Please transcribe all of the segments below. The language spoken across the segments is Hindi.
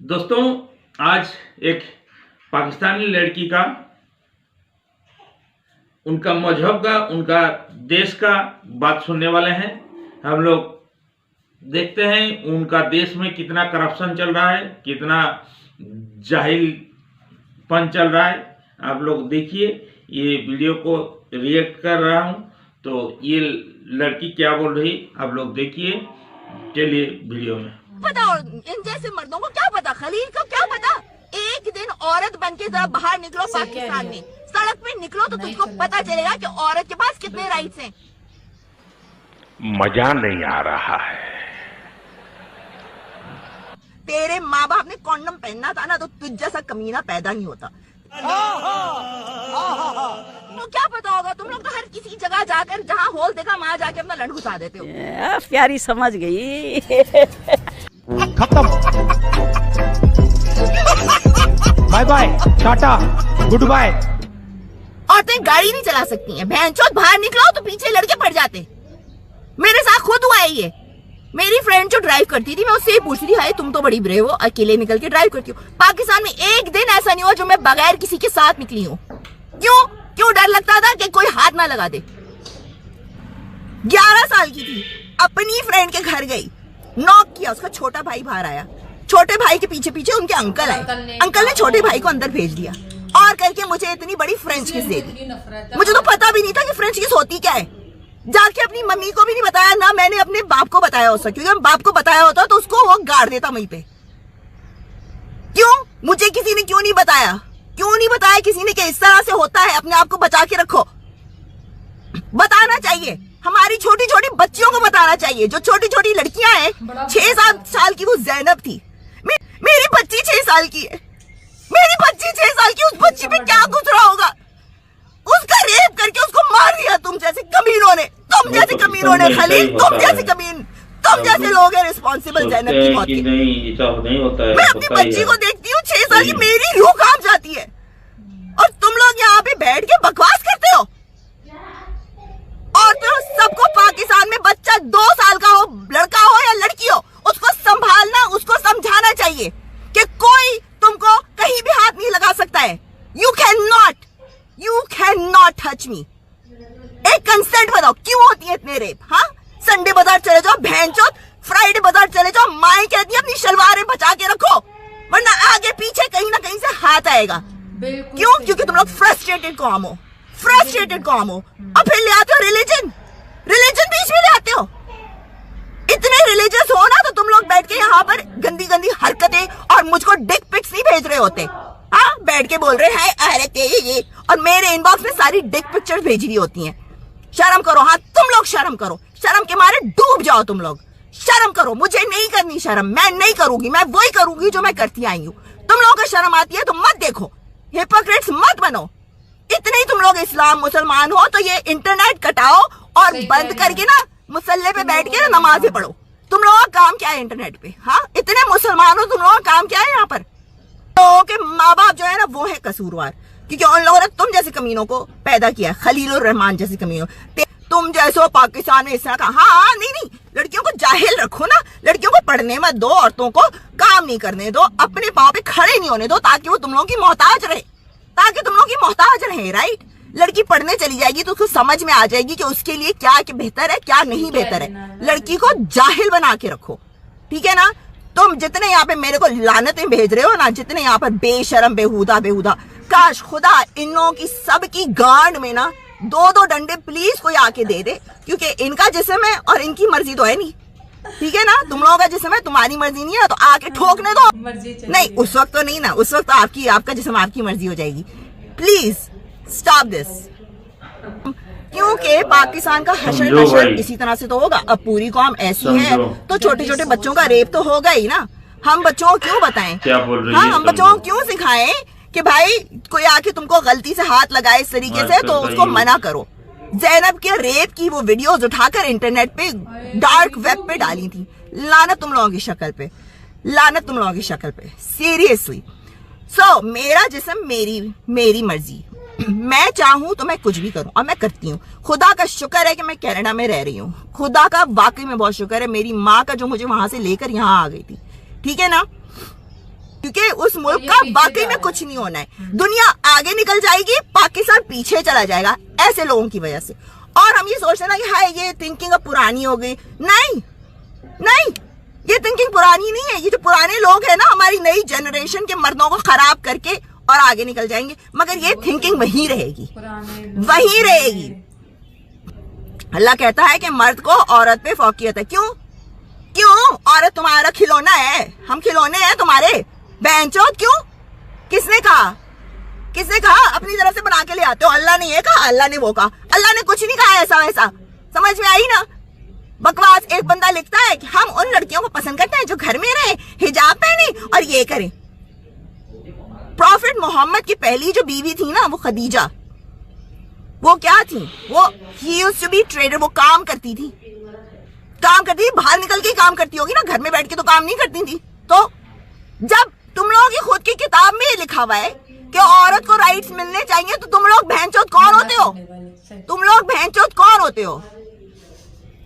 दोस्तों, आज एक पाकिस्तानी लड़की का, उनका मजहब का, उनका देश का बात सुनने वाले हैं। हम लोग देखते हैं उनका देश में कितना करप्शन चल रहा है, कितना जाहिलपन चल रहा है। आप लोग देखिए, ये वीडियो को रिएक्ट कर रहा हूं तो ये लड़की क्या बोल रही, आप लोग देखिए। चलिए वीडियो में। पता, और इन जैसे मर्दों को क्या पता, खलील को क्या पता। एक दिन औरत बन के जरा बाहर निकलो पाकिस्तान में, सड़क पे निकलो तो तुझको पता चलेगा कि औरत के पास कितने राइट्स हैं। मजा नहीं आ रहा है। तेरे माँ बाप ने कॉन्डम पहनना था ना तो तुझ जैसा कमीना पैदा नहीं होता। तो क्या पता होगा, तुम लोग तो हर किसी जगह जाकर जहाँ होल देखा वहाँ जाके अपना लंड घुसा देते हो। प्यारी समझ गई। खत्म, bye bye, tata, goodbye. औरतें गाड़ी नहीं चला सकती हैं, भैंचोद बाहर निकलो तो पीछे लड़के पड़ जाते। मेरे साथ खुद हुआ है ये। मेरी फ्रेंड जो ड्राइव करती थी, मैं उससे ही पूछती थी, हाय तुम तो बड़ी ब्रेव हो, अकेले निकल के ड्राइव करती हो। पाकिस्तान में एक दिन ऐसा नहीं हुआ जो मैं बगैर किसी के साथ निकली हूँ। क्यों डर लगता था कि कोई हाथ ना लगा दे। 11 साल की थी, अपनी फ्रेंड के घर गई, नॉक किया, उसका छोटा भाई बाहर आया, छोटे भाई के पीछे पीछे उनके अंकल आए, अंकल ने छोटे भाई को अंदर भेज दिया और करके मुझे इतनी बड़ी फ्रेंच किस दे दी। मुझे तो पता भी नहीं था कि फ्रेंच किस होती क्या है। जाके अपनी मम्मी को भी नहीं बताया, ना मैंने अपने बाप को बताया हो सकता, क्योंकि बाप को बताया होता तो उसको वो गाड़ देता वहीं पे। क्यों मुझे किसी ने क्यों नहीं बताया किसी ने कि इस तरह से होता है, अपने आप को बचा के रखो। बताना चाहिए, हमारी छोटी छोटी बच्चियों को बताना चाहिए। जो छोटी छोटी लड़कियां हैं, 6-7 साल की वो जैनब थी, मेरी बच्ची 6 साल की है, मेरी बच्ची 6 साल की, उस बच्ची पे क्या गुजरा होगा। उसका रेप करके उसको मार दिया तुम जैसे कमीनों ने, खलील, तुम जैसे कमीन, तुम जैसे लोग हैं रिस्पॉन्सिबल जैनब की मौत के। नहीं होता है। मैं अपनी बच्ची को देखती हूँ 6 साल की, मेरी रूह कांप जाती है, और तुम लोग यहाँ पे बैठ के बकवास करते हो। और फिर सबको पाकिस्तान में बच्चा 2 साल का हो, लड़का हो या लड़की हो, उसको संभालना, उसको समझाना चाहिए कि कोई तुमको कहीं भी हाथ नहीं लगा सकता है। You can not touch me. एक कंसेंट बताओ, क्यों होती है इतने रेप? हाँ, संडे बाजार चले जाओ, भैंचोद, फ्राइडे बाजार चले जाओ, माएं कहती है अपनी शलवारें बचा के रखो, वरना आगे पीछे कहीं ना कहीं से हाथ आएगा। क्यों? क्योंकि तुम लोग फ्रस्ट्रेटेड कौम हो, और फिर ले आते हो रिलीजन बीच में ले आते हो। इतने रिलीजियस हो ना तो तुम लोग बैठ के यहाँ पर गंदी गंदी हरकतें और मुझको डिक पिक्स नहीं भेज रहे होते। हाँ, बैठ के बोल रहे हैं अरे ये, और मेरे इनबॉक्स में सारी डिक पिक्चर्स भेज रही होती हैं। शर्म करो। हाँ, तुम लोग शर्म करो, शर्म के मारे डूब जाओ तुम लोग। शर्म करो, मुझे नहीं करनी शर्म, मैं नहीं करूंगी, मैं वही करूंगी जो मैं करती आई हूँ। तुम लोगों को शर्म आती है तो मत देखो, हिपोक्रेट्स मत बनो। इतने ही तुम लोग इस्लाम मुसलमान हो तो ये इंटरनेट कटाओ और बंद करके ना मुसल्ले पे बैठ के ना नमाजें पढ़ो। तुम लोगों का काम क्या है इंटरनेट पे? हाँ, इतने मुसलमान हो, तुम लोगों का काम क्या है यहाँ पर? लोगों के माँ बाप जो है ना वो है कसूरवार, क्योंकि उन लोगों ने तुम जैसे कमीनों को पैदा किया, खलीलुर रहमान जैसे कमीनों। तुम जैसे पाकिस्तान में इस तरह का। हाँ, नहीं, लड़कियों को जाहिल रखो ना, लड़कियों को पढ़ने मत दो, औरतों को काम नहीं करने दो, अपने पाँव पे खड़े नहीं होने दो, ताकि वो तुम लोगों की मोहताज रहे, राइट? लड़की पढ़ने चली जाएगी तो उसको समझ में आ जाएगी कि उसके लिए क्या बेहतर है, क्या नहीं बेहतर है। लड़की को जाहिल बना के रखो, ठीक है ना? तुम जितने यहाँ पे मेरे को लानतें भेज रहे हो ना, जितने यहाँ पर बेशरम बेहुदा, काश खुदा इन लोगों की सबकी गांड में ना 2-2 डंडे प्लीज कोई आके दे दे, क्योंकि इनका जिस्म है और इनकी मर्जी तो है नहीं, ठीक है ना? तुम लोगों का जिस्म है, तुम्हारी मर्जी नहीं है, तो आके ठोकने दो। नहीं, उस वक्त तो नहीं ना, उस वक्त तो आपका जिस्म आपकी मर्जी हो जाएगी। प्लीज स्टॉप दिस, क्योंकि पाकिस्तान का हशर नशर इसी तरह से तो होगा। अब पूरी कौम ऐसी है तो छोटे छोटे बच्चों का रेप तो होगा ही ना। हम बच्चों को क्यों बताएं? हाँ, हम बच्चों को क्यों सिखाएं कि भाई कोई आके तुमको गलती से हाथ लगाए इस तरीके से तो उसको मना करो। जैनब के रेप की वो वीडियोस उठाकर इंटरनेट पे, डार्क वेब पे डाली थी। लानत तुम लोगों की शक्ल पे, सीरियसली। सो मेरा जिस्म, मेरी मर्जी, मैं चाहूं तो मैं कुछ भी करूं, और मैं करती हूँ। खुदा का शुक्र है कि मैं कनाडा में रह रही हूँ, खुदा का वाकई में बहुत शुक्र है। मेरी माँ का जो मुझे वहां से लेकर यहाँ आ गई थी, ठीक है ना? क्योंकि उस मुल्क का वाकई में कुछ नहीं होना है। दुनिया आगे निकल जाएगी, पाकिस्तान पीछे चला जाएगा ऐसे लोगों की वजह से। और हम ये सोचते ना कि हाय ये थिंकिंग अब पुरानी हो गई। नहीं नहीं, ये थिंकिंग पुरानी नहीं है। ये जो पुराने लोग हैं ना, हमारी नई जनरेशन के मर्दों को खराब करके और आगे निकल जाएंगे, मगर ये थिंकिंग वही रहेगी, वही रहेगी। अल्लाह कहता है कि मर्द को औरत पे फौकियत है। क्यों? क्यों? औरत तुम्हारा खिलौना है, हम खिलौने हैं तुम्हारे, बहनचोद। क्यों? किसने कहा? किसने कहा? अपनी तरफ से बना के ले आते हो। अल्लाह ने ये कहा, अल्लाह ने वो कहा, अल्लाह ने कुछ नहीं कहा ऐसा वैसा। समझ में आई ना? बकवास। एक बंदा लिखता है कि हम उन लड़कियों को पसंद करते हैं जो घर में रहे, हिजाब पहने और ये करें। प्रॉफिट मोहम्मद की पहली जो बीवी थी ना, वो खदीजा, वो क्या थी? वो ही यूज्ड टू बी ट्रेडर। वो काम करती थी, काम करती थी, बाहर निकल के काम करती होगी ना, घर में बैठ के तो काम नहीं करती थी। तो जब तुम लोगों की खुद की किताब में ये लिखा हुआ है कि औरत को राइट्स मिलने चाहिए, तो तुम लोग बहनचोद कौन होते हो? तुम लोग बहनचोद कौन होते हो?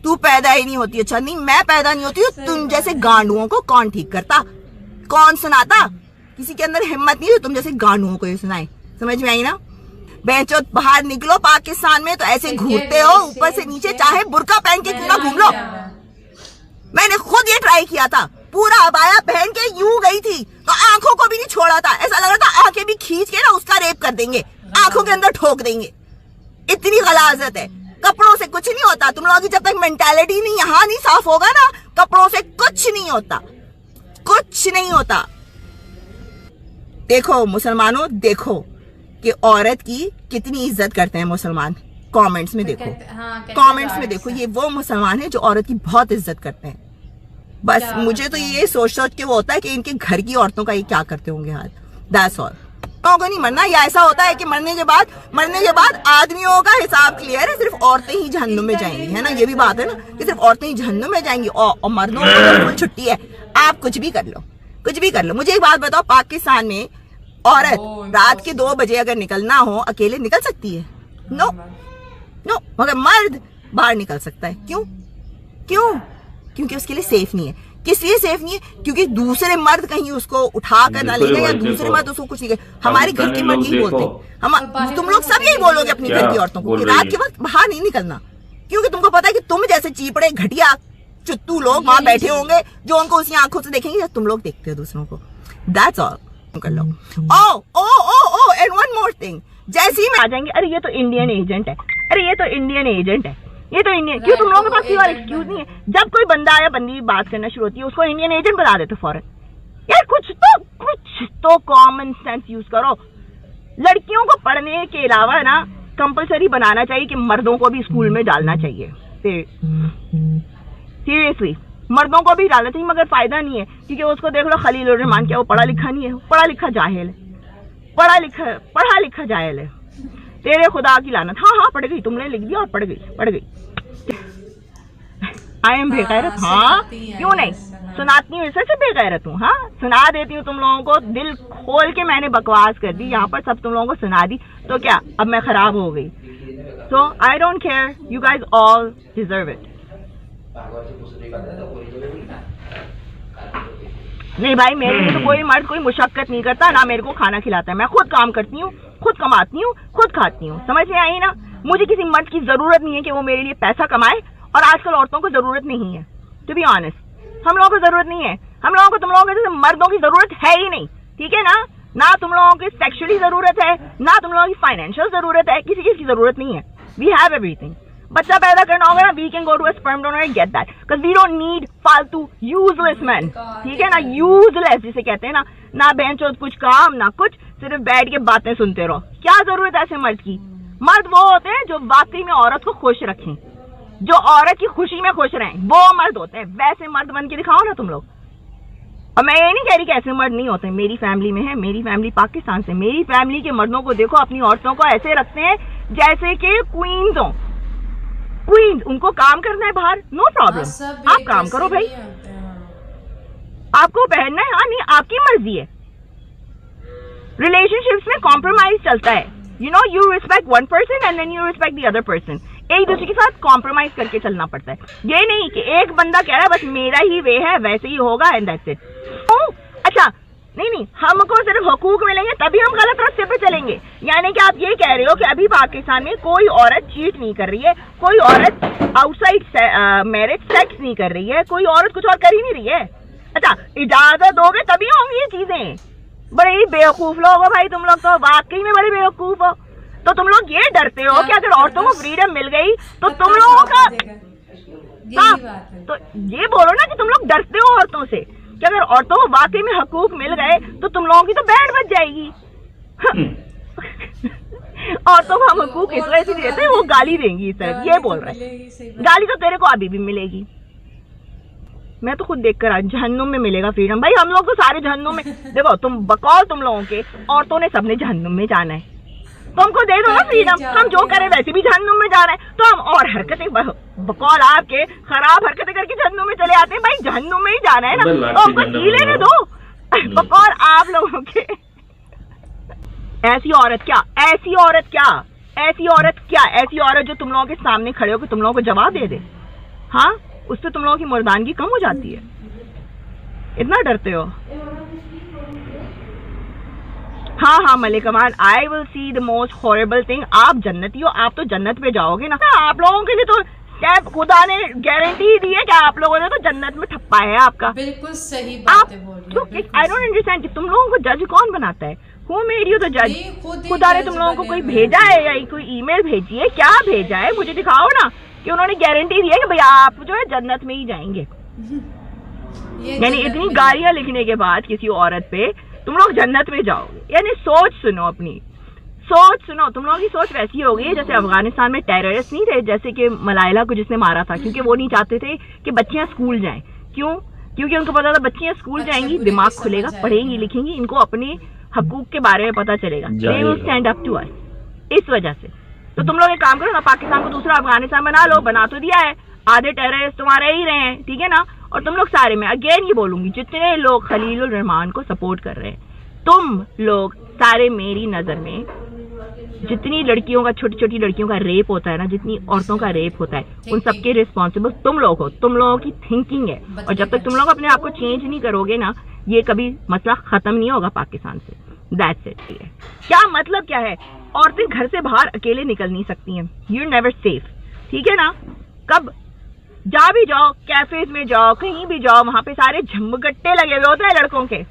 तू पैदा ही नहीं होती। अच्छा नहीं, मैं पैदा नहीं होती हूँ। तुम जैसे गांडुओं को कौन ठीक करता, कौन सुनाता? किसी के अंदर हिम्मत नहीं है तुम जैसे गांडुओं को ये सुनाए। समझ में आई ना? बहनचोद बाहर निकलो पाकिस्तान में तो ऐसे घूरते हो ऊपर से नीचे, चाहे बुर्का पहन के क्यों ना घूम लो। मैंने खुद ये ट्राई किया था, पूरा अबाया पहन के यूं गई थी तो आंखों को भी नहीं छोड़ा था। ऐसा लग रहा था आंखें भी खींच के ना उसका रेप कर देंगे, आंखों के अंदर ठोक देंगे। इतनी गलाजत है। कपड़ों से कुछ नहीं होता। तुम लोगों की जब तक मेंटालिटी नहीं यहाँ नहीं साफ होगा ना, कपड़ों से कुछ नहीं होता, कुछ नहीं होता। देखो मुसलमानों, देखो कि औरत की कितनी इज्जत करते हैं मुसलमान। कमेंट्स में देखो, कमेंट्स में देखो, ये वो मुसलमान है जो औरत की बहुत इज्जत करते हैं। बस मुझे तो ये सोच सोच के वो होता है कि इनके घर की औरतों का ये क्या करते होंगे हाल। That's all. को नहीं मरना, या ऐसा होता है कि मरने के बाद आदमियों का हिसाब क्लियर है, सिर्फ औरतें ही जहन्नुम में जाएंगी, है ना? ये भी बात है ना कि सिर्फ औरतें ही जहन्नुम में जाएंगी और मर्दों को तो फुल छुट्टी है। आप कुछ भी कर लो, कुछ भी कर लो। मुझे एक बात बताओ, पाकिस्तान में औरत रात के 2 बजे अगर निकलना हो अकेले निकल सकती है? No no. मगर मर्द बाहर निकल सकता है। क्यों? क्यों? क्योंकि उसके लिए सेफ नहीं है। किस लिए सेफ नहीं है? क्योंकि दूसरे मर्द कहीं उसको उठा कर ना ले जाए, या दूसरे मर्द उसको कुछ नहीं करे। हमारे घर के मर्द यही बोलते हैं, हम तुम लोग सब यही बोलोगे अपनी घर की औरतों को कि रात के वक्त बाहर नहीं निकलना, क्योंकि तुमको पता है कि तुम जैसे चीपड़े घटिया चुत्तू लोग वहां बैठे होंगे जो उनको उसी आंखों से देखेंगे जैसे तुम लोग देखते हो दूसरों को। That's all. कर लो। Oh and one more thing, जैसे ही में आ जाएंगे, अरे ये तो इंडियन एजेंट है, अरे ये तो इंडियन एजेंट है, ये तो इंडियन। क्यों तुम लोगों के पास कोई और एक्सक्यूज नहीं है? जब कोई बंदा या बंदी बात करना शुरू होती है उसको इंडियन एजेंट बना देते फौरन। यार कुछ तो कॉमन सेंस यूज करो। लड़कियों को पढ़ने के अलावा ना कंपलसरी बनाना चाहिए कि मर्दों को भी स्कूल में डालना चाहिए। सीरियसली मर्दों को भी डालना चाहिए, मगर फायदा नहीं है क्योंकि उसको देख लो खलील उर रहमान, क्या वो पढ़ा लिखा नहीं है? पढ़ा लिखा जाहिल है, पढ़ा लिखा जाहिल है। तेरे खुदा की लानत। हाँ पढ़ गई, तुमने लिख दिया और पढ़ गई। आई एम बेगैरत। हाँ क्यों नहीं सुनाती हूँ, सच बेगैरत हूँ। हाँ सुना देती हूँ तुम लोगों को, दिल खोल के मैंने बकवास कर दी यहाँ पर, सब तुम लोगों को सुना दी, तो क्या अब मैं खराब हो गई? So I don't care, you guys all deserve it. नहीं भाई, मेरे लिए तो कोई मर्द कोई मुशक्कत नहीं करता, ना मेरे को खाना खिलाता है। मैं खुद काम करती हूँ, खुद कमाती हूँ, खुद खाती हूँ। समझ में आई ना? मुझे किसी मर्द की जरूरत नहीं है कि वो मेरे लिए पैसा कमाए, और आजकल औरतों को जरूरत नहीं है। टू बी ऑनेस्ट, हम लोगों को जरूरत नहीं है। हम लोगों को तुम लोगों के जैसे मर्दों की जरूरत है ही नहीं, ठीक है ना? ना तुम लोगों की सेक्सुअली जरूरत है, ना तुम लोगों की फाइनेंशियल जरूरत है, किसी चीज की जरूरत नहीं है। We have everything. बच्चा पैदा करना होगा ना, we can go to a sperm donor and get that, because we don't need फालतू यूजलेस मैन, ठीक है ना? यूजलेस जिसे कहते हैं ना, ना बेंचोद कुछ काम ना कुछ, सिर्फ बैठ के बातें सुनते रहो। क्या जरूरत है ऐसे मर्द की? मर्द वो होते हैं जो वाकई में औरत को खुश रखें, जो औरत की खुशी में खुश रहें, वो मर्द होते हैं। वैसे मर्द बन के दिखाओ ना तुम लोग। और मैं ये नहीं कह रही कि ऐसे मर्द नहीं होते, मेरी फैमिली में है, मेरी फैमिली पाकिस्तान से। मेरी फैमिली के मर्दों को देखो, अपनी औरतों को ऐसे रखते हैं जैसे कि क्वींस हो। क्वींस, उनको काम करना है बाहर, नो प्रॉब्लम, आप काम करो भाई, आपको पहनना है, हाँ नहीं आपकी मर्जी है। रिलेशनशिप्स में कॉम्प्रोमाइज चलता है, you know, you respect one person and then you respect the other person. एक दूसरे के साथ कॉम्प्रोमाइज करके चलना पड़ता है। ये नहीं कि एक बंदा कह रहा है बस मेरा ही वे है, वैसे ही होगा एंड दैट्स इट। अच्छा, नहीं, हमको सिर्फ हकूक मिलेंगे तभी हम गलत रास्ते पे चलेंगे। यानी कि आप ये कह रहे हो कि अभी पाकिस्तान में कोई औरत चीट नहीं कर रही है, कोई औरत आउटसाइड मैरिज सेक्स नहीं कर रही है, कोई औरत कुछ और कर ही नहीं रही है। अच्छा, इजाजत दोगे तभी होंगी ये चीजें। बड़े ही बेवकूफ लोग हो भाई तुम लोग, तो वाकई में बड़े बेवकूफ हो। तो तुम लोग ये डरते हो कि अगर औरतों को फ्रीडम मिल गई तो तुम लोगों का, हाँ, तो ये बोलो ना कि तुम लोग डरते हो औरतों से, कि अगर औरतों को वाकई में हकूक मिल गए तो तुम लोगों की तो बैंड बज जाएगी। औरतों को हम हकूक इस वजह से नहीं देते, वो गाली देंगी इस तरह, ये बोल रहे हैं। गाली तो तेरे को अभी भी मिलेगी, मैं तो खुद देखकर आज जहन्नुम में मिलेगा फ्रीडम। भाई हम लोग तो सारे जहन्नुम में, देखो तुम बकौल तुम लोगों के औरतों ने सबने जहन्नुम में जाना है, तो हमको दे दो ना फ्रीडम, हम जो करें वैसे भी जहन्नुम में जा रहे हैं, तो हम और हरकतें बकौल आपके खराब हरकतें करके जहन्नुम में चले आते हैं। भाई जहन्नुम में ही जाना है ना, तो हमको जी लेने दो बकौल आप लोगों के। ऐसी औरत क्या, ऐसी औरत क्या, ऐसी औरत क्या, ऐसी औरत जो तुम लोगों के सामने खड़े हो कि तुम लोगों को जवाब दे दे, हाँ, उससे तुम लोगों की मर्दानगी कम हो जाती है। इतना डरते हो। हाँ Malik Aman, I will see the most horrible thing. आप जन्नती हो, आप तो जन्नत पे जाओगे ना। आप लोगों के लिए तो खुदा ने गारंटी दी है कि आप लोगों ने तो जन्नत में ठप्पा है आपका। बिल्कुल सही बात है। आई डोंट अंडरस्टैंड कि तुम लोगों को जज कौन बनाता है? हु मेड यू द जज? खुदा ने तुम लोगों को कोई भेजा है या कोई ईमेल भेजी है? क्या भेजा है मुझे दिखाओ ना, कि उन्होंने गारंटी दी है कि भैया आप जो है जन्नत में ही जाएंगे। यानी इतनी गालियां लिखने के बाद किसी औरत पे तुम लोग जन्नत में जाओगे। यानी सोच सुनो, अपनी सोच सुनो। तुम लोगों की सोच वैसी हो गई जैसे अफगानिस्तान में टेररिस्ट नहीं थे, जैसे कि मलाइला को जिसने मारा था, क्योंकि वो नहीं चाहते थे कि बच्चियां स्कूल जाएं। क्यों? क्योंकि उनको पता था बच्चियां स्कूल जाएंगी, दिमाग खुलेगा, पढ़ेंगी लिखेंगी, इनको अपने हकूक के बारे में पता चलेगा, they will stand up to us. इस वजह से तो तुम लोग एक काम करो ना, पाकिस्तान को दूसरा अफगानिस्तान बना लो। बना तो दिया है, आधे टेररिस्ट तुम्हारे ही रहे हैं, ठीक है ना। और तुम लोग सारे, मैं अगेन ये बोलूंगी, जितने लोग खलीलुर रहमान को सपोर्ट कर रहे हैं, तुम लोग सारे मेरी नजर में जितनी लड़कियों का, छोटी छोटी लड़कियों का रेप होता है ना, जितनी औरतों का रेप होता है, उन सबके रिस्पॉन्सिबल तुम लोग हो। तुम लोगों की थिंकिंग है, और जब तक तुम लोग अपने आप को चेंज नहीं करोगे ना, ये कभी मसला खत्म नहीं होगा पाकिस्तान से। That's it. क्या मतलब क्या है? औरतें घर से बाहर अकेले निकल नहीं सकती हैं, यू आर नेवर सेफ, ठीक है ना। कब जा भी जाओ, कैफेज में जाओ, कहीं भी जाओ, वहां पे सारे झमगट्टे लगे हुए होते हैं लड़कों के,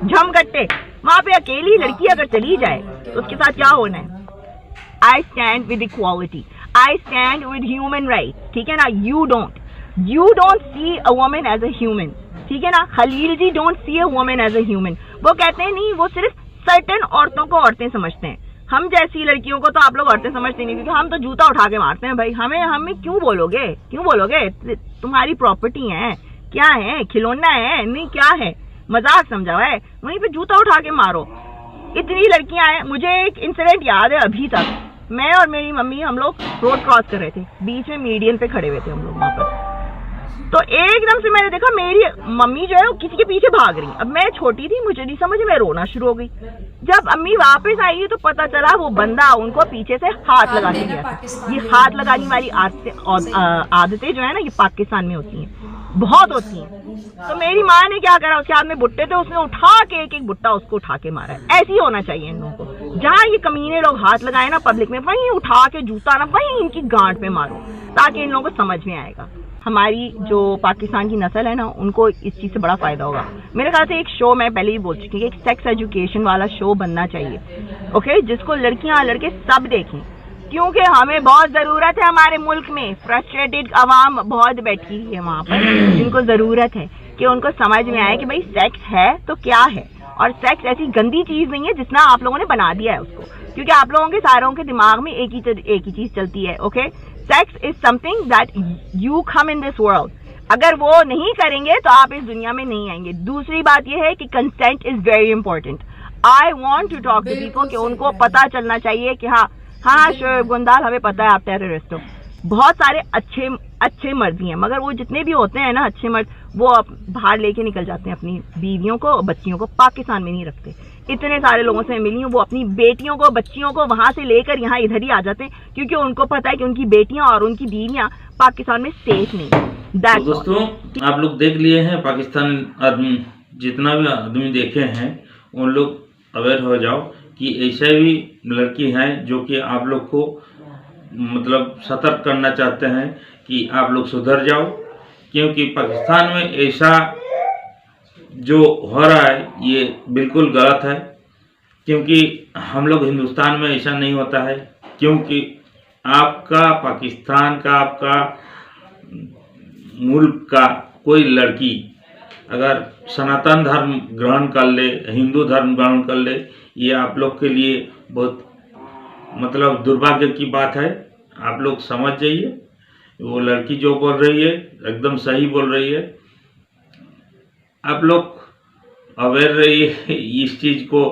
झमगट्टे। वहां पे अकेली लड़की अगर चली जाए तो उसके साथ क्या होना है? I stand with equality, I stand with human right, ठीक है ना। You don't see a woman as a human, ठीक है ना। Khalil ji don't see a woman as a human. वो कहते हैं नहीं, वो सिर्फ सर्टेन औरतों को औरतें समझते हैं, हम जैसी लड़कियों को तो आप लोग औरतें समझते नहीं, क्योंकि हम तो जूता उठा के मारते हैं। भाई हमें क्यों बोलोगे, क्यों बोलोगे? तुम्हारी प्रॉपर्टी है, क्या है, खिलौना है, नहीं क्या है, मजाक समझा है, वहीं पे जूता उठा के मारो। इतनी लड़कियां हैं। मुझे एक इंसिडेंट याद है अभी तक, मैं और मेरी मम्मी, हम लोग रोड क्रॉस कर रहे थे, बीच में मीडियन पे खड़े हुए थे हम लोग वहां पर। तो एकदम से मैंने देखा मेरी मम्मी जो है वो किसी के पीछे भाग रही। अब मैं छोटी थी, मुझे नहीं समझ में, रोना शुरू हो गई। जब अम्मी वापस आई तो पता चला वो बंदा उनको पीछे से हाथ लगाने गया। ये हाथ लगाने वाली आदतें जो है ना, ये पाकिस्तान में होती हैं, बहुत होती हैं। तो मेरी माँ ने क्या करा, उसके हाथ में भुट्टे थे, उसने उठा के एक भुट्टा उसको उठा के मारा है। ऐसे ही होना चाहिए इन लोगों को। जहाँ ये कमीने लोग हाथ लगाए ना पब्लिक में, वहीं उठा के जूता ना वहीं इनकी गांठ पे मारो, ताकि इन लोगों को समझ में आएगा। हमारी जो पाकिस्तान की नस्ल है ना, उनको इस चीज से बड़ा फायदा होगा। मेरे ख्याल से एक शो, मैं पहले ही बोल चुकी हूँ, एक सेक्स एजुकेशन वाला शो बनना चाहिए, ओके, जिसको लड़कियां लड़के सब देखें, क्योंकि हमें बहुत जरूरत है। हमारे मुल्क में फ्रस्ट्रेटेड अवाम बहुत बैठी है वहाँ पर, जिनको जरूरत है कि उनको समझ में आए कि भाई सेक्स है तो क्या है, और सेक्स ऐसी गंदी चीज नहीं है जितना आप लोगों ने बना दिया है उसको, क्योंकि आप लोगों के सारों के दिमाग में एक ही चीज चलती है, okay. Sex is something that you come in this world. अगर वो नहीं करेंगे तो आप इस दुनिया में नहीं आएंगे। दूसरी बात यह है कि consent is very important. I want to talk to people कि उनको पता चलना चाहिए कि हाँ शोएब गुंदाल, हमें पता है आप टेररिस्ट हो। बहुत सारे अच्छे मर्द हैं, मगर वो जितने भी होते हैं ना अच्छे मर्द, वो बाहर लेके निकल जाते हैं अपनी बीवियों को, बच्चियों को, पाकिस्तान में नहीं रखते। इतने सारे लोगों से मिली हूँ, वो अपनी बेटियों को, बच्चियों को वहां से लेकर यहाँ इधर ही आ जाते हैं, क्योंकि उनको पता है कि उनकी बेटियां और उनकी बीवियां पाकिस्तान में सेफ नहीं। तो दोस्तों, आप लोग देख लिए हैं पाकिस्तान आर्मी जितना भी आदमी देखे हैं उन लोग अवेयर हो जाओ कि ऐसे भी लड़की हैं जो कि आप लोग को मतलब सतर्क करना चाहते हैं कि आप लोग सुधर जाओ, क्योंकि पाकिस्तान में ऐसा जो हो रहा है ये बिल्कुल गलत है। क्योंकि हम लोग हिंदुस्तान में ऐसा नहीं होता है, क्योंकि आपका पाकिस्तान का आपका मुल्क का कोई लड़की अगर सनातन धर्म ग्रहण कर ले, हिंदू धर्म ग्रहण कर ले, ये आप लोग के लिए बहुत मतलब दुर्भाग्य की बात है। आप लोग समझ जाइए, वो लड़की जो बोल रही है एकदम सही बोल रही है। आप लोग अवेयर रहिए, इस चीज़ को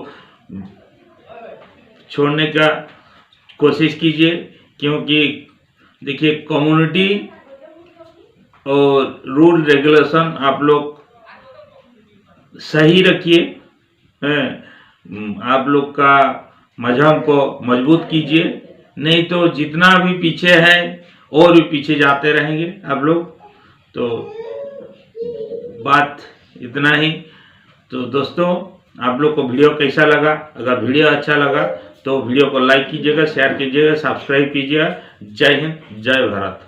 छोड़ने का कोशिश कीजिए। क्योंकि देखिए कम्युनिटी और रूल रेगुलेशन आप लोग सही रखिए, आप लोग का मजहब को मजबूत कीजिए, नहीं तो जितना भी पीछे है और भी पीछे जाते रहेंगे आप लोग। तो बात इतना ही। तो दोस्तों आप लोग को वीडियो कैसा लगा? अगर वीडियो अच्छा लगा तो वीडियो को लाइक कीजिएगा, शेयर कीजिएगा, सब्सक्राइब कीजिएगा। जय हिंद, जय भारत।